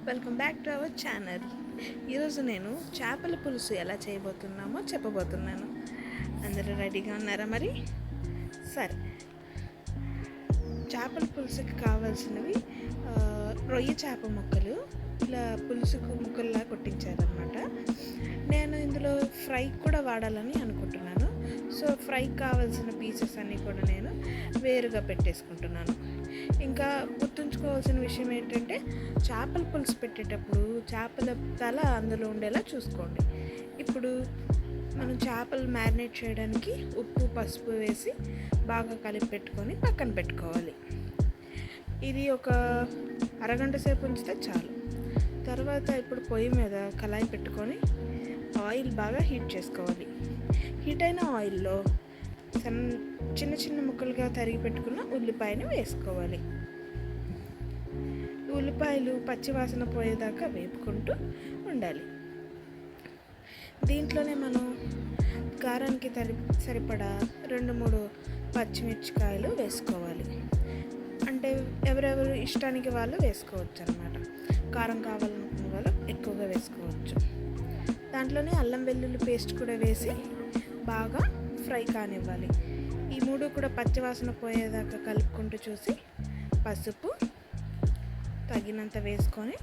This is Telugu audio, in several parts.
Welcome back to our channel. ఈరోజు నేను చేపల పులుసు ఎలా చేయబోతున్నామో చెప్పబోతున్నాను. అందరూ రెడీగా ఉన్నారా? మరి సరే, చేపల పులుసుకి కావాల్సినవి రొయ్య చేప ముక్కలు ఇలా పులుసుకు ముక్కల్లా కొట్టించారనమాట. నేను ఇందులో ఫ్రై కూడా వాడాలని అనుకుంటున్నాను. సో ఫ్రైకి కావాల్సిన పీసెస్ అన్నీ కూడా నేను వేరుగా పెట్టేసుకుంటున్నాను. ఇంకా గుర్తుంచుకోవాల్సిన విషయం ఏంటంటే, చేపల పులుసు పెట్టేటప్పుడు చేపల తల అందులో ఉండేలా చూసుకోండి. ఇప్పుడు మనం చేపలు మ్యారినేట్ చేయడానికి ఉప్పు పసుపు వేసి బాగా కలిపి పెట్టుకొని పక్కన పెట్టుకోవాలి. ఇది ఒక అరగంట సేపు ఉంచితే చాలు. తర్వాత ఇప్పుడు పొయ్యి మీద కళాయి పెట్టుకొని ఆయిల్ బాగా హీట్ చేసుకోవాలి. హీట్ అయిన ఆయిల్లో చిన్న చిన్న ముక్కలుగా తరిగి పెట్టుకున్న ఉల్లిపాయను వేసుకోవాలి. ఉల్లిపాయలు పచ్చివాసన పోయేదాకా వేపుకుంటూ ఉండాలి. దీంట్లోనే మనం కారానికి సరిపడా 2-3 పచ్చిమిర్చికాయలు వేసుకోవాలి. అంటే ఎవరెవరు ఇష్టానికి వాళ్ళు వేసుకోవచ్చు అన్నమాట. కారం కావాలనుకున్న వాళ్ళు ఎక్కువగా వేసుకోవచ్చు. దాంట్లోనే అల్లం వెల్లుల్లి పేస్ట్ కూడా వేసి బాగా ఫ్రై కానివ్వాలి. ఈ 3 కూడా పచ్చివాసన పోయేదాకా కలుపుకుంటూ చూసి పసుపు తగినంత వేసుకొని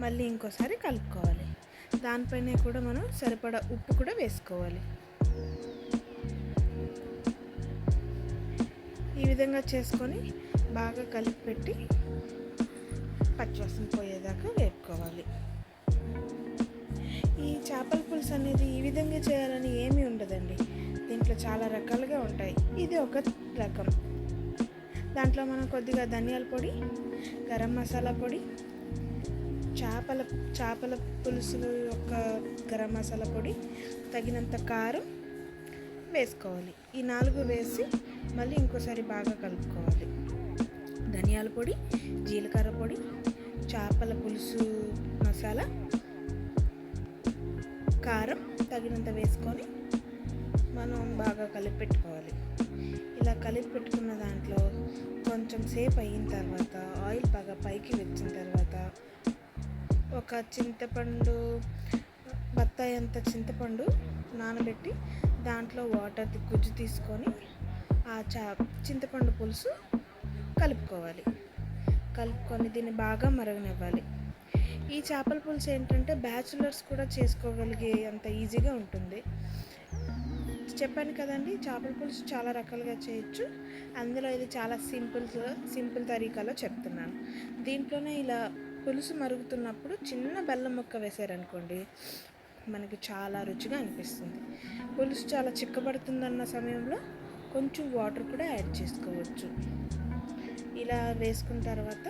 మళ్ళీ ఇంకోసారి కలుపుకోవాలి. దానిపైన కూడా మనం సరిపడా ఉప్పు కూడా వేసుకోవాలి. ఈ విధంగా చేసుకొని బాగా కలిపి పెట్టి పచ్చివాసన పోయేదాకా వేపుకోవాలి. ఈ చేపల పులుసు అనేది ఈ విధంగా చేయాలని ఏమీ ఉండదండి. దీంట్లో చాలా రకాలుగా ఉంటాయి. ఇది ఒక రకం. దాంట్లో మనం కొద్దిగా ధనియాల పొడి, గరం మసాలా పొడి, చేపల పులుసు యొక్క గరం మసాలా పొడి, తగినంత కారం వేసుకోవాలి. ఈ 4 వేసి మళ్ళీ ఇంకోసారి బాగా కలుపుకోవాలి. ధనియాల పొడి, జీలకర్ర పొడి, చేపల పులుసు మసాలా, కారం తగినంత వేసుకొని మనం బాగా కలిపి పెట్టుకోవాలి. ఇలా కలిపి పెట్టుకున్న దాంట్లో కొంచెం సేపు అయిన తర్వాత ఆయిల్ బాగా పైకి వచ్చిన తర్వాత ఒక బత్తాయి అంత చింతపండు నానబెట్టి దాంట్లో వాటర్ గుజ్జు తీసుకొని ఆ చింతపండు పులుసు కలుపుకొని దీన్ని బాగా మరగనివ్వాలి. ఈ చేపల పులుసు ఏంటంటే బ్యాచులర్స్ కూడా చేసుకోగలిగే అంత ఈజీగా ఉంటుంది. చెప్పాను కదండి, చేపల పులుసు చాలా రకాలుగా చేయొచ్చు. అందులో ఇది చాలా సింపుల్ తరీకాలో చెప్తున్నాను. దీంట్లోనే ఇలా పులుసు మరుగుతున్నప్పుడు చిన్న బెల్లం ముక్క వేసారనుకోండి, మనకి చాలా రుచిగా అనిపిస్తుంది. పులుసు చాలా చిక్కబడుతుందన్న సమయంలో కొంచెం వాటర్ కూడా యాడ్ చేసుకోవచ్చు. ఇలా వేసుకున్న తర్వాత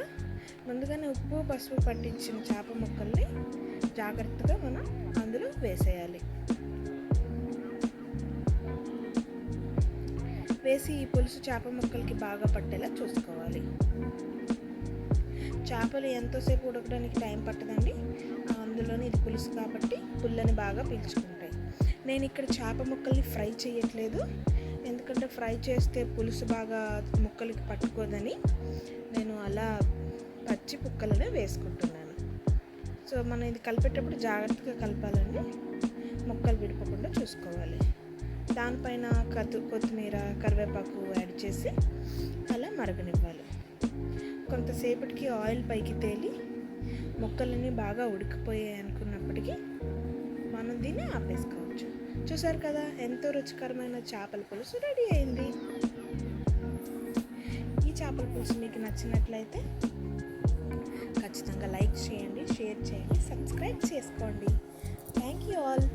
ముందుగానే ఉప్పు పసుపు పట్టించిన చేప ముక్కల్ని జాగ్రత్తగా మనం అందులో వేసేయాలి. వేసి ఈ పులుసు చేప ముక్కలకి బాగా పట్టేలా చూసుకోవాలి. చేపలు ఎంతోసేపు ఉడకడానికి టైం పట్టదండి. అందులోని ఇది పులుసు కాబట్టి పుల్లని బాగా పీల్చుకుంటాయి. నేను ఇక్కడ చేప ముక్కల్ని ఫ్రై చేయట్లేదు, ఎందుకంటే ఫ్రై చేస్తే పులుసు బాగా ముక్కలకి పట్టుకోదని నేను అలా పచ్చి ముక్కలనే వేసుకుంటున్నాను. సో మనం ఇది కలిపేటప్పుడు జాగ్రత్తగా కలపాలండి, ముక్కలు విడిపోకుండా చూసుకోవాలి. దానిపైన కొత్తిమీర కరివేపాకు యాడ్ చేసి అలా మరగనివ్వాలి. కొంతసేపటికి ఆయిల్ పైకి తేలి ముక్కలన్నీ బాగా ఉడికిపోయాయి అనుకున్నప్పటికీ మనం దీన్ని ఆపేసుకోవచ్చు. చూసారు కదా, ఎంతో రుచికరమైన చేపల పులుసు రెడీ అయింది. ఈ చేపల పులుసు మీకు నచ్చినట్లయితే ఖచ్చితంగా లైక్ చేయండి, షేర్ చేయండి, సబ్స్క్రైబ్ చేసుకోండి. Thank you all.